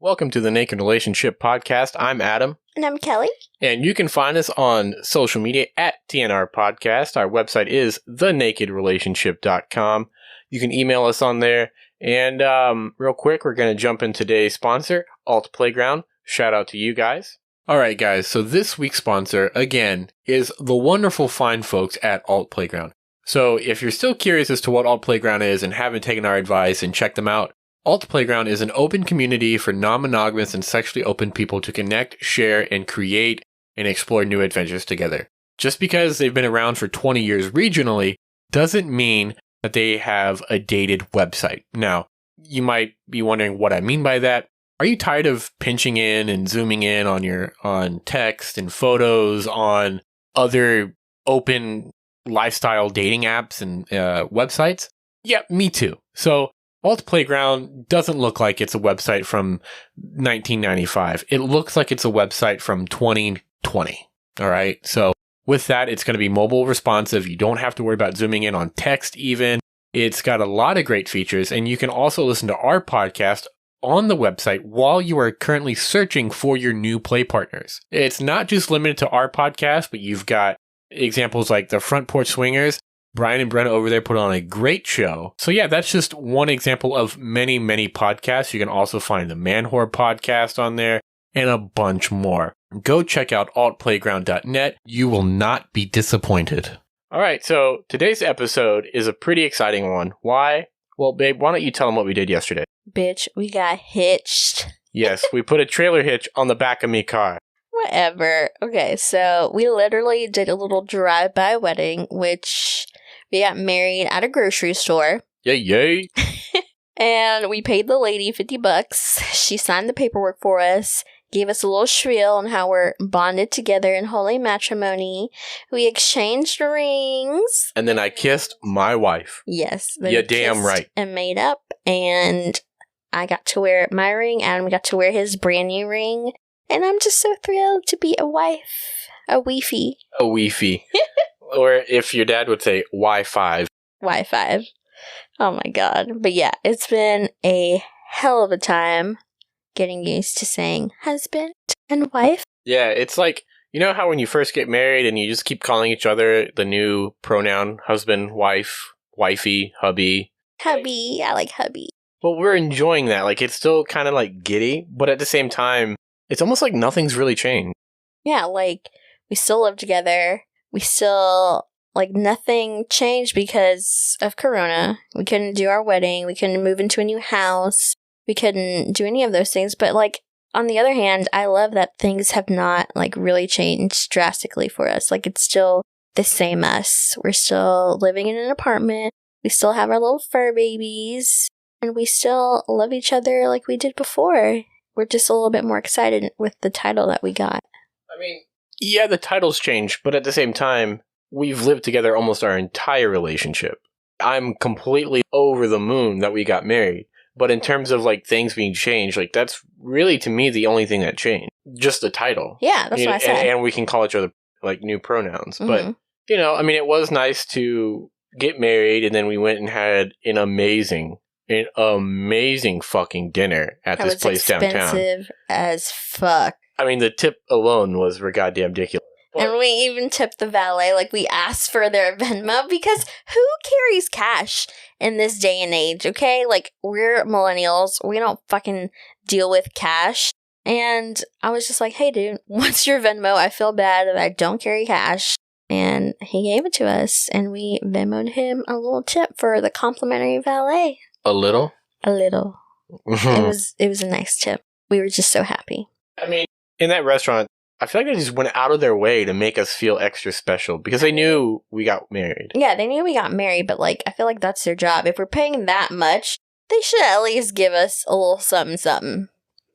Welcome to the Naked Relationship Podcast. I'm Adam. And I'm Kelley. And you can find us on social media at TNR Podcast. Our website is thenakedrelationship.com. You can email us on there. And real quick, we're going to jump in today's sponsor, Alt Playground. Shout out to you guys. All right, guys. So this week's sponsor, again, is the wonderful fine folks at Alt Playground. So if you're still curious as to what Alt Playground is and haven't taken our advice and checked them out, Alt Playground is an open community for non-monogamous and sexually open people to connect, share, and create and explore new adventures together. Just because they've been around for 20 years regionally doesn't mean that they have a dated website. Now, you might be wondering what I mean by that. Are you tired of pinching in and zooming in on text and photos on other open lifestyle dating apps and websites? Yeah, me too. So Alt Playground doesn't look like it's a website from 1995. It looks like it's a website from 2020. All right. So with that, it's going to be mobile responsive. You don't have to worry about zooming in on text even. It's got a lot of great features, and you can also listen to our podcast on the website while you are currently searching for your new play partners. It's not just limited to our podcast, but you've got examples like the Front Porch Swingers. Brian and Brenna over there put on a great show. So yeah, that's just one example of many, many podcasts. You can also find the Man Whore podcast on there and a bunch more. Go check out altplayground.net. You will not be disappointed. All right, so today's episode is a pretty exciting one. Why? Well, babe, why don't you tell them what we did yesterday? Bitch, we got hitched. Yes, we put a trailer hitch on the back of me car. Whatever. Okay, so we literally did a little drive-by wedding, which we got married at a grocery store. Yay. And we paid the lady $50. She signed the paperwork for us, gave us a little spiel on how we're bonded together in holy matrimony. We exchanged rings. And then I kissed my wife. Yes. Yeah, damn right. And made up. And I got to wear my ring. Adam got to wear his brand new ring. And I'm just so thrilled to be a wife. A weefy. A weefy. Or if your dad would say, Y5. Y5. Oh my god. But yeah, it's been a hell of a time getting used to saying husband and wife. Yeah, it's like, you know how when you first get married and you just keep calling each other the new pronoun, husband, wife, wifey, hubby. Hubby. I like hubby. Well, we're enjoying that. Like, it's still kind of like giddy, but at the same time, it's almost like nothing's really changed. Yeah, like, we still live together. We still, like, nothing changed because of Corona. We couldn't do our wedding. We couldn't move into a new house. We couldn't do any of those things. But, like, on the other hand, I love that things have not, like, really changed drastically for us. Like, it's still the same us. We're still living in an apartment. We still have our little fur babies. And we still love each other like we did before. We're just a little bit more excited with the title that we got. I mean, yeah, the title's changed, but at the same time, we've lived together almost our entire relationship. I'm completely over the moon that we got married. But in terms of, like, things being changed, like, that's really, to me, the only thing that changed. Just the title. Yeah, that's what I said. And we can call each other, like, new pronouns. Mm-hmm. But, you know, I mean, it was nice to get married, and then we went and had an amazing fucking dinner at this place downtown. Expensive as fuck. I mean, the tip alone was goddamn ridiculous. And we even tipped the valet. Like, we asked for their Venmo because who carries cash in this day and age, okay? Like, we're millennials. We don't fucking deal with cash. And I was just like, hey, dude, what's your Venmo? I feel bad that I don't carry cash. And he gave it to us. And we Venmo'd him a little tip for the complimentary valet. A little? A little. It was a nice tip. We were just so happy. I mean, in that restaurant, I feel like they just went out of their way to make us feel extra special because they knew we got married. Yeah, they knew we got married, but, like, I feel like that's their job. If we're paying that much, they should at least give us a little something, something.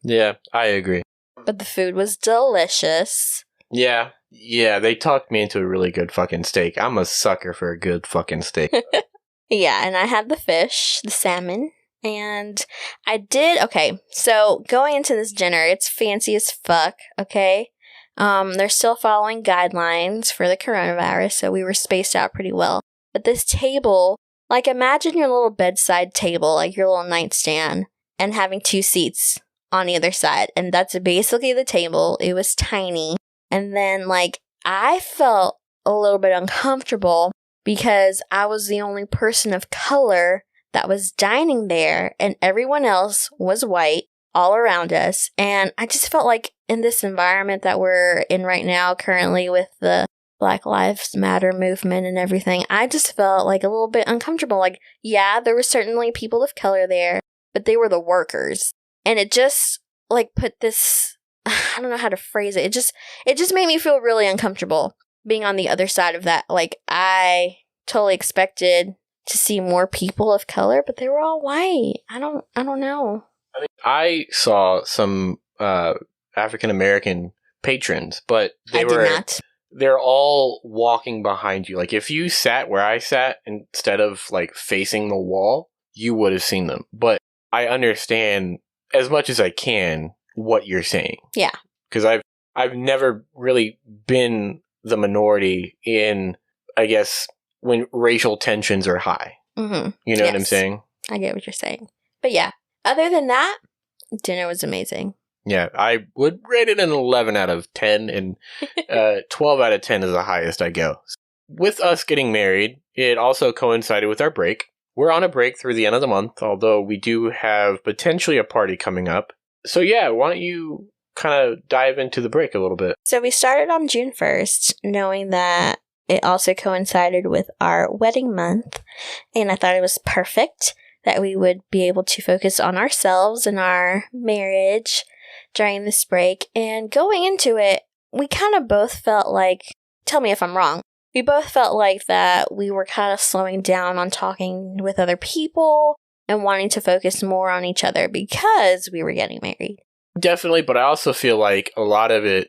Yeah, I agree. But the food was delicious. Yeah, they talked me into a really good fucking steak. I'm a sucker for a good fucking steak. Yeah, and I had the fish, the salmon, and okay, so going into this dinner, it's fancy as fuck, okay? They're still following guidelines for the coronavirus, so we were spaced out pretty well. But this table, like, imagine your little bedside table, like your little nightstand, and having 2 seats on either side. And that's basically the table. It was tiny. And then, like, I felt a little bit uncomfortable because I was the only person of color that was dining there, and everyone else was white all around us. And I just felt like in this environment that we're in right now, currently with the Black Lives Matter movement and everything, I just felt like a little bit uncomfortable. Like, yeah, there were certainly people of color there, but they were the workers. And it just, like, put this, I don't know how to phrase it. It just made me feel really uncomfortable being on the other side of that. Like, I totally expected to see more people of color, but they were all white. I don't know. I mean, I saw some African American patrons, but they're all walking behind you. Like, if you sat where I sat instead of like facing the wall, you would have seen them. But I understand as much as I can what you're saying. Yeah. Because I've never really been the minority in, I guess, when racial tensions are high. Mm-hmm. You know what I'm saying? I get what you're saying. But yeah, other than that, dinner was amazing. Yeah, I would rate it an 11 out of 10, and 12 out of 10 is the highest I go. With us getting married, it also coincided with our break. We're on a break through the end of the month, although we do have potentially a party coming up. So yeah, why don't you kind of dive into the break a little bit? So we started on June 1st, knowing that it also coincided with our wedding month, and I thought it was perfect that we would be able to focus on ourselves and our marriage during this break. And going into it, we kind of both felt like, tell me if I'm wrong, we both felt like that we were kind of slowing down on talking with other people and wanting to focus more on each other because we were getting married. Definitely, but I also feel like a lot of it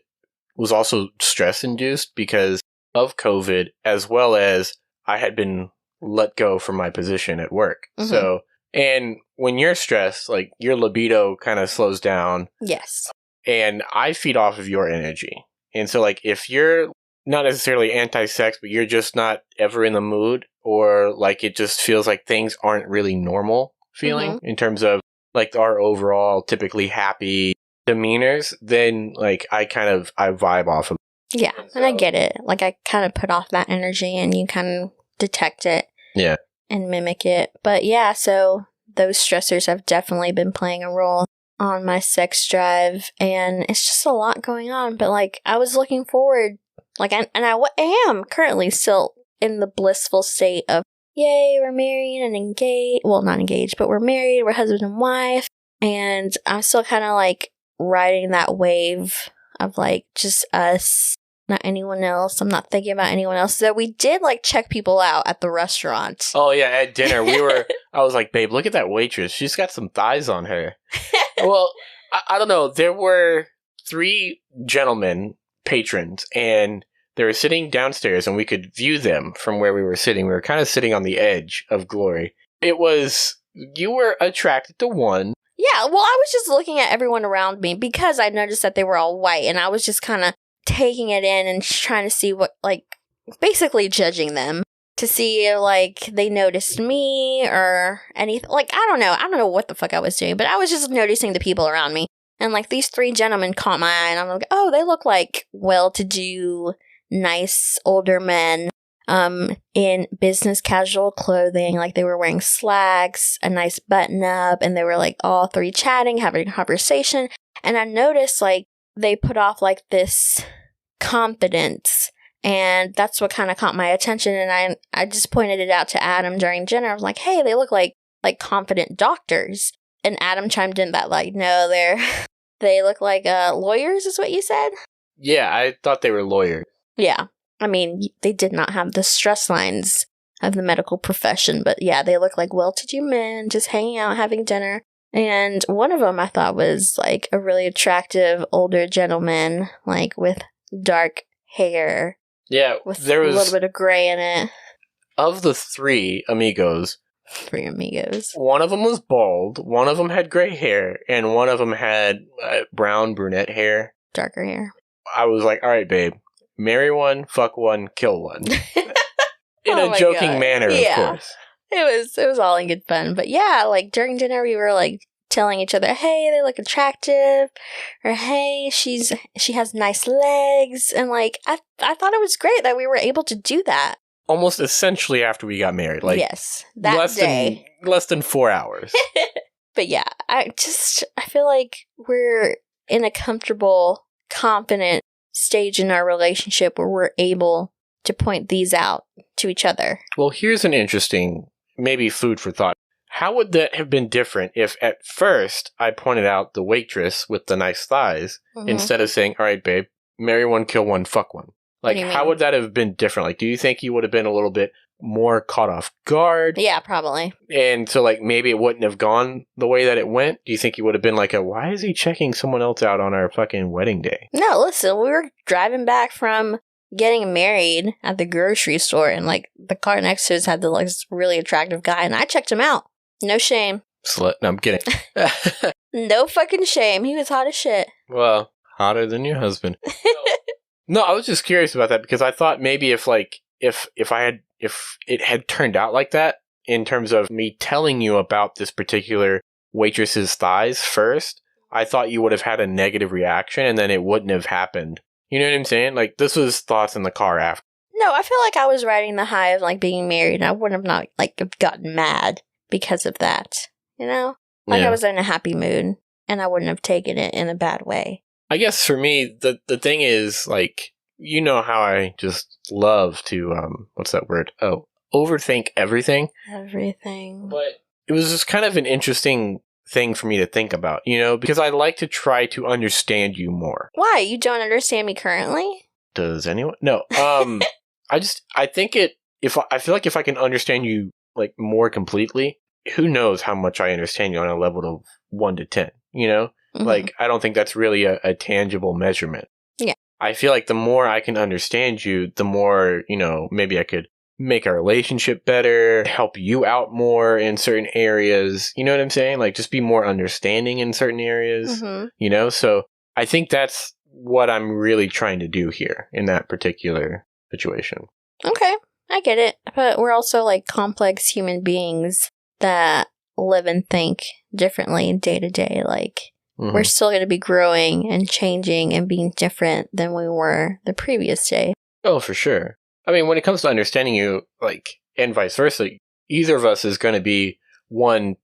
was also stress-induced because of COVID, as well as I had been let go from my position at work. Mm-hmm. So, and when you're stressed, like, your libido kind of slows down. Yes. And I feed off of your energy. And so, like, if you're not necessarily anti-sex, but you're just not ever in the mood, or like it just feels like things aren't really normal feeling in terms of like our overall typically happy demeanors, then like I vibe off of. Yeah, and I get it. Like, I kind of put off that energy and you kind of detect it. Yeah. And mimic it. But yeah, so those stressors have definitely been playing a role on my sex drive, and it's just a lot going on. But like, I was looking forward, like, I am currently still in the blissful state of, yay, we're married and engaged. Well, not engaged, but we're married, we're husband and wife. And I'm still kind of like riding that wave of like just us, not anyone else. I'm not thinking about anyone else. So we did like check people out at the restaurant. Oh yeah, at dinner I was like, babe, look at that waitress. She's got some thighs on her. Well, I don't know. There were 3 gentlemen patrons, and they were sitting downstairs, and we could view them from where we were sitting. We were kind of sitting on the edge of glory. You were attracted to one. Yeah, well, I was just looking at everyone around me because I noticed that they were all white, and I was just kind of taking it in and trying to see what, like, basically judging them to see if, like, they noticed me or anything. Like, I don't know what the fuck I was doing, but I was just noticing the people around me. And, like, these 3 gentlemen caught my eye, and I'm like, oh, they look like well-to-do, nice, older men in business casual clothing. Like, they were wearing slacks, a nice button-up, and they were, like, all 3 chatting, having a conversation. And I noticed, like, they put off like this confidence, and that's what kind of caught my attention. And I just pointed it out to Adam during dinner. I was like, hey, they look like confident doctors. And Adam chimed in that like, no, they look like lawyers is what you said? Yeah, I thought they were lawyers. Yeah. I mean, they did not have the stress lines of the medical profession, but yeah, they look like well-to-do men just hanging out, having dinner. And one of them I thought was like a really attractive older gentleman, like with dark hair. Yeah, there was a little bit of gray in it. Of the 3 amigos, one of them was bald, one of them had gray hair, and one of them had brown brunette hair. Darker hair. I was like, all right, babe, marry one, fuck one, kill one. In a joking manner, of course. It was all in good fun. But yeah, like during dinner we were like telling each other, hey, they look attractive, or hey, she has nice legs, and like I thought it was great that we were able to do that. Almost essentially after we got married, like yes, that day, less than 4 hours. But yeah, I feel like we're in a comfortable, confident stage in our relationship where we're able to point these out to each other. Well, here's an interesting, maybe food for thought. How would that have been different if at first I pointed out the waitress with the nice thighs instead of saying, all right, babe, marry one, kill one, fuck one? Like, how would that have been different? Like, do you think you would have been a little bit more caught off guard? Yeah, probably. And so, like, maybe it wouldn't have gone the way that it went? Do you think you would have been like, why is he checking someone else out on our fucking wedding day? No, listen, we were driving back from getting married at the grocery store, and, like, the car next to us had this really attractive guy, and I checked him out. No shame. Slut. No, I'm kidding. No fucking shame. He was hot as shit. Well, hotter than your husband. No, I was just curious about that because I thought maybe if it had turned out like that in terms of me telling you about this particular waitress's thighs first, I thought you would have had a negative reaction and then it wouldn't have happened. You know what I'm saying? Like, this was thoughts in the car after. No, I feel like I was riding the high of, like, being married, and I wouldn't have not, like, gotten mad because of that. You know? Like, I was in a happy mood, and I wouldn't have taken it in a bad way. I guess for me, the thing is, like, you know how I just love to, what's that word? Oh, overthink everything. Everything. But it was just kind of an interesting thing for me to think about, you know, because I like to try to understand you more. Why? You don't understand me currently? Does anyone? No. I feel like if I can understand you, like, more completely, who knows how much I understand you on a level of 1 to 10, you know? Mm-hmm. Like, I don't think that's really a tangible measurement. Yeah. I feel like the more I can understand you, the more, you know, maybe I could make our relationship better, help you out more in certain areas. You know what I'm saying? Like, just be more understanding in certain areas, you know? So I think that's what I'm really trying to do here in that particular situation. Okay, I get it. But we're also, like, complex human beings that live and think differently day to day. Like, we're still going to be growing and changing and being different than we were the previous day. Oh, for sure. I mean, when it comes to understanding you, like, and vice versa, either of us is going to be 1+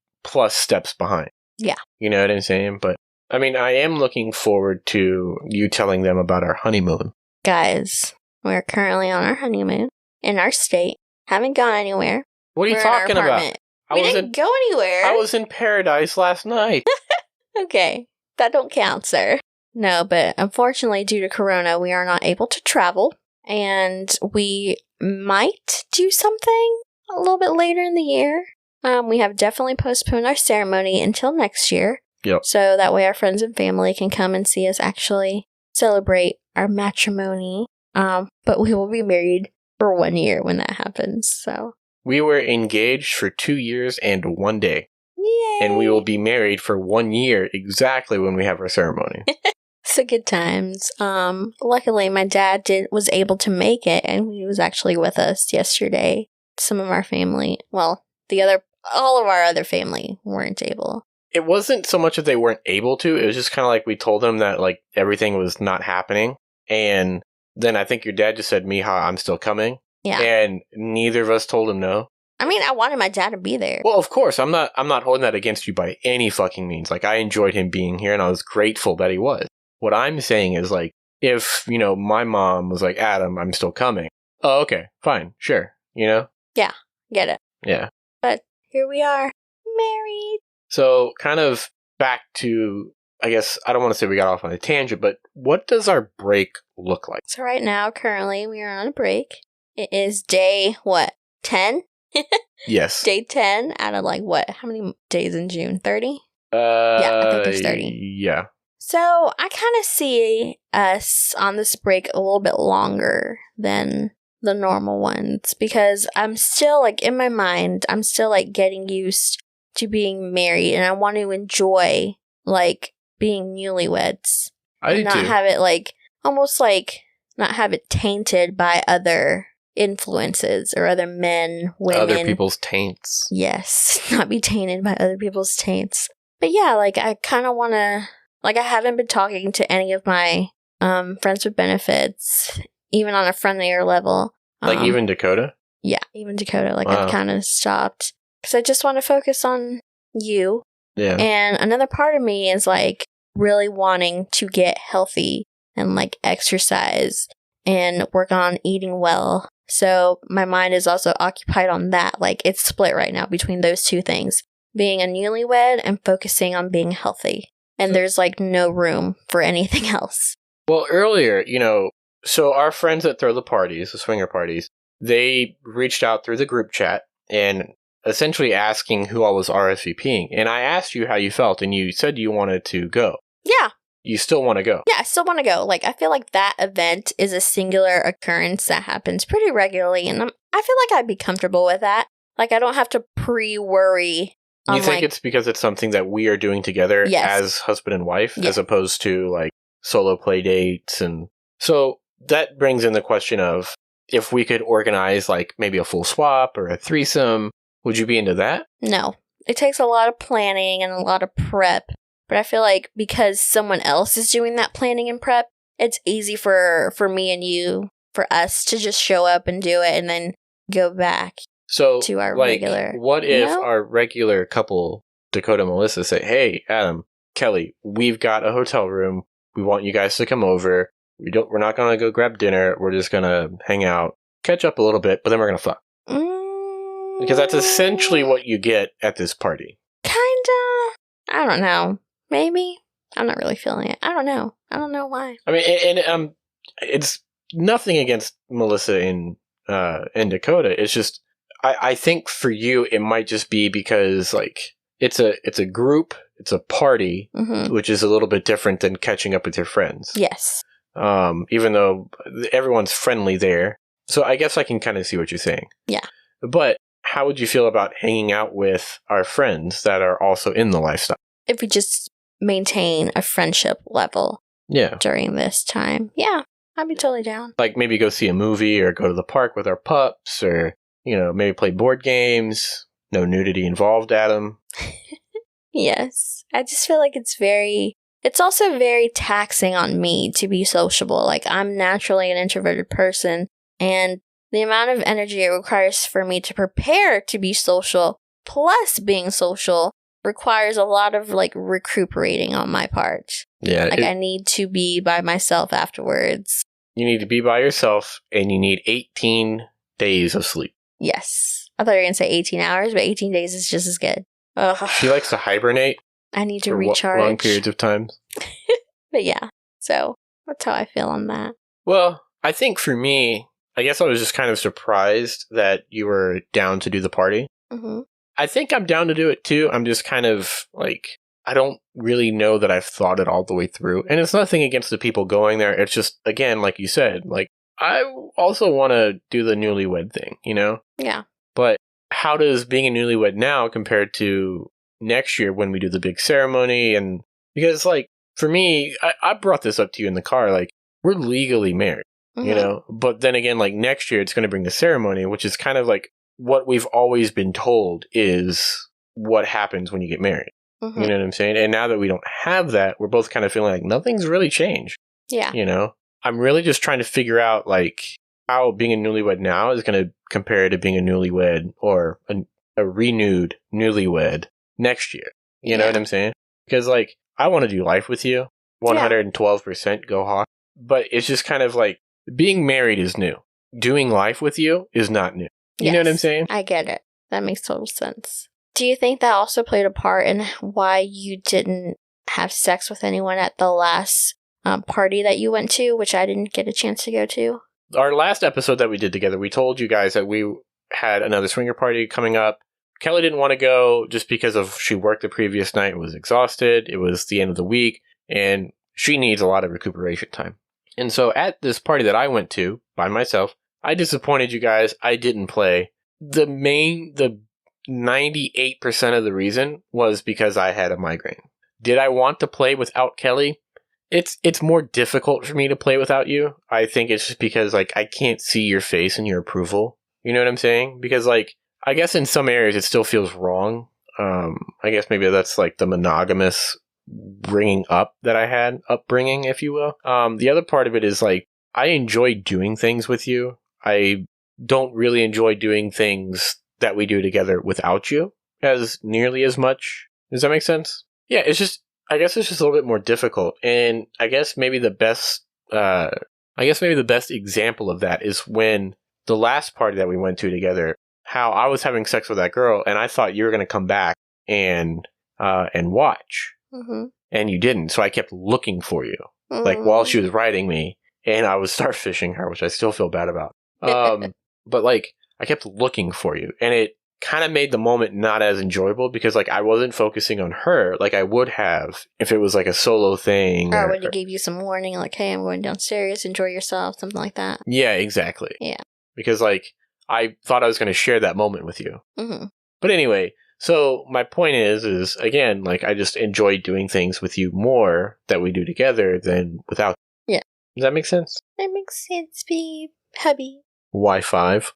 steps behind. Yeah. You know what I'm saying? But, I mean, I am looking forward to you telling them about our honeymoon. Guys, we're currently on our honeymoon in our state. Haven't gone anywhere. What are you talking about? We didn't go anywhere. I was in paradise last night. Okay, that don't count, sir. No, but unfortunately, due to Corona, we are not able to travel, and we might do something a little bit later in the year. We have definitely postponed our ceremony until next year. Yep. So that way our friends and family can come and see us actually celebrate our matrimony. But we will be married for 1 year when that happens, so. We were engaged for 2 years and 1 day. Yay! And we will be married for 1 year exactly when we have our ceremony. So good times. Luckily, my dad was able to make it, and he was actually with us yesterday. Some of our family, well, all of our other family weren't able. It wasn't so much that they weren't able to. It was just kind of like we told them that, like, everything was not happening. And then I think your dad just said, Mija, I'm still coming. Yeah. And neither of us told him no. I mean, I wanted my dad to be there. Well, of course, I'm not holding that against you by any fucking means. Like, I enjoyed him being here, and I was grateful that he was. What I'm saying is, like, if, you know, my mom was like, Adam, I'm still coming. Oh, okay, fine, sure, you know? Yeah, get it. Yeah. But here we are, married. So, kind of back to, I guess, I don't want to say we got off on a tangent, but what does our break look like? So right now, currently, we are on a break. It is day, 10? Yes. Day 10 out of, like, how many days in June? 30? Yeah, I think there's 30. Yeah. So I kind of see us on this break a little bit longer than the normal ones because I'm still, like, in my mind, I'm still, like, getting used to being married, and I want to enjoy, like, being newlyweds. I do not too. have it, like, almost, like, not have it tainted by other influences or other men, women. Other people's taints. Yes, not be tainted by other people's taints. But yeah, like, I kind of want to, like, I haven't been talking to any of my friends with benefits, even on a friendlier level. Like, even Dakota? Yeah, even Dakota. Like, Wow. I've kind of stopped. Because I just want to focus on you. Yeah. And another part of me is, like, really wanting to get healthy and, like, exercise and work on eating well. So my mind is also occupied on that. Like, it's split right now between those two things. Being a newlywed and focusing on being healthy. And there's, like, no room for anything else. Well, earlier, so our friends that throw the parties, the swinger parties, they reached out through the group chat and essentially asking who all was RSVPing. And I asked you how you felt, and you said you wanted to go. Yeah. You still want to go? Yeah, I still want to go. Like, I feel like that event is a singular occurrence that happens pretty regularly, and I feel like I'd be comfortable with that. Like, I don't have to pre-worry. You think it's because it's something that we are doing together as husband and wife, as opposed to, like, solo play dates? And so that brings in the question of, if we could organize, like, maybe a full swap or a threesome, would you be into that? No. It takes a lot of planning and a lot of prep. But I feel like because someone else is doing that planning and prep, it's easy for me and you, for us to just show up and do it and then go back to our regular. What if our regular couple, Dakota and Melissa, say, hey, Adam, Kelley, we've got a hotel room. We want you guys to come over. We're not going to go grab dinner. We're just going to hang out, catch up a little bit, but then we're going to fuck. Because that's essentially what you get at this party. Kinda. I don't know. Maybe. I'm not really feeling it. I don't know. I don't know why. I mean, and it's nothing against Melissa and Dakota. It's just, I think for you, it might just be because, like, it's a group, it's a party, which is a little bit different than catching up with your friends. Yes. Even though everyone's friendly there. So I guess I can kind of see what you're saying. Yeah. But how would you feel about hanging out with our friends that are also in the lifestyle? If we just maintain a friendship level during this time. Yeah, I'd be totally down. Like, maybe go see a movie or go to the park with our pups, or, maybe play board games. No nudity involved, Adam. Yes. I just feel like it's also very taxing on me to be sociable. Like, I'm naturally an introverted person, and the amount of energy it requires for me to prepare to be social, plus being social, requires a lot of, like, recuperating on my part. Yeah. Like, I need to be by myself afterwards. You need to be by yourself, and you need 18 days of sleep. Yes. I thought you were going to say 18 hours, but 18 days is just as good. Ugh. She likes to hibernate. I need to for recharge. Long periods of time. But yeah, so that's how I feel on that. Well, I think for me, I guess I was just kind of surprised that you were down to do the party. Mm-hmm. I think I'm down to do it too. I'm just kind of like, I don't really know that I've thought it all the way through. And it's nothing against the people going there. It's just, again, like you said, like, I also want to do the newlywed thing, Yeah. But how does being a newlywed now compared to next year when we do the big ceremony? And because, like, for me, I brought this up to you in the car, like, we're legally married, but then again, like, next year it's going to bring the ceremony, which is kind of like what we've always been told is what happens when you get married. You know what I'm saying? And now that we don't have that, we're both kind of feeling like nothing's really changed. Yeah. I'm really just trying to figure out, like, how being a newlywed now is going to compare to being a newlywed or a renewed newlywed next year. You know what I'm saying? Because, like, I want to do life with you. 112% go hard. But it's just kind of like, being married is new. Doing life with you is not new. You know what I'm saying? I get it. That makes total sense. Do you think that also played a part in why you didn't have sex with anyone at the last party that you went to, which I didn't get a chance to go to? Our last episode that we did together, we told you guys that we had another swinger party coming up. Kelley didn't want to go just because she worked the previous night, was exhausted. It was the end of the week, and she needs a lot of recuperation time. And so at this party that I went to by myself, I disappointed you guys. I didn't play. The 98% of the reason was because I had a migraine. Did I want to play without Kelley? It's more difficult for me to play without you. I think it's just because, like, I can't see your face and your approval. You know what I'm saying? Because, like, I guess in some areas it still feels wrong. I guess maybe that's like the monogamous bringing up that I had, upbringing, if you will. The other part of it is like, I enjoy doing things with you. I don't really enjoy doing things that we do together without you as nearly as much. Does that make sense? Yeah, I guess it's just a little bit more difficult. And I guess maybe the best example of that is when the last party that we went to together, how I was having sex with that girl and I thought you were going to come back and watch. Mm-hmm. And you didn't. So I kept looking for you, Mm-hmm. like while she was riding me, and I was starfishing her, which I still feel bad about. But like I kept looking for you, and it kind of made the moment not as enjoyable because like I wasn't focusing on her like I would have if it was like a solo thing. Or would it give you some warning, like, hey, I'm going downstairs, enjoy yourself, something like that? Yeah, exactly. Yeah. Because like I thought I was going to share that moment with you. Mm-hmm. But anyway, so my point is again, like I just enjoy doing things with you more that we do together than without. Yeah. Does that make sense? That makes sense, babe. Hubby. Y5.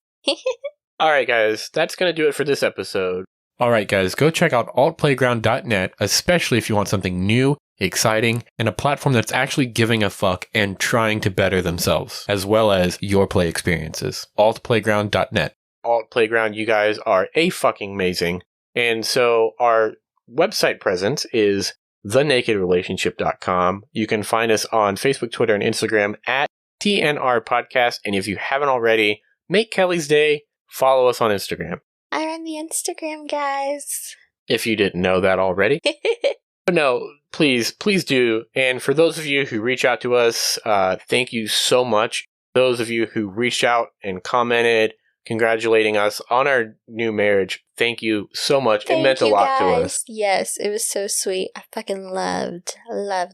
All right, guys, that's going to do it for this episode. All right, guys, go check out altplayground.net, especially if you want something new, exciting, and a platform that's actually giving a fuck and trying to better themselves, as well as your play experiences. altplayground.net. Alt Playground, you guys are fucking amazing. And so our website presence is thenakedrelationship.com. You can find us on Facebook, Twitter, and Instagram at TNR Podcast. And if you haven't already, make Kelley's day. Follow us on Instagram. I run the Instagram, guys. If you didn't know that already. But no, please do. And for those of you who reach out to us, thank you so much. Those of you who reached out and commented, congratulating us on our new marriage, thank you so much. It meant a lot to us. Yes, it was so sweet. I fucking loved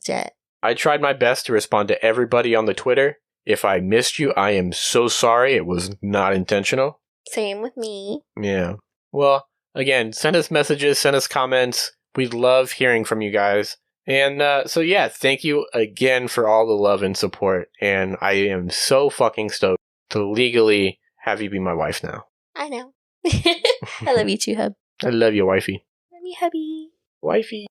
it. I tried my best to respond to everybody on the Twitter. If I missed you, I am so sorry. It was not intentional. Same with me. Yeah. Well, again, send us messages, send us comments. We love hearing from you guys. And so yeah, thank you again for all the love and support. And I am so fucking stoked to legally have you be my wife now. I know. I love you too, hub. I love you, wifey. Love you, hubby. Wifey.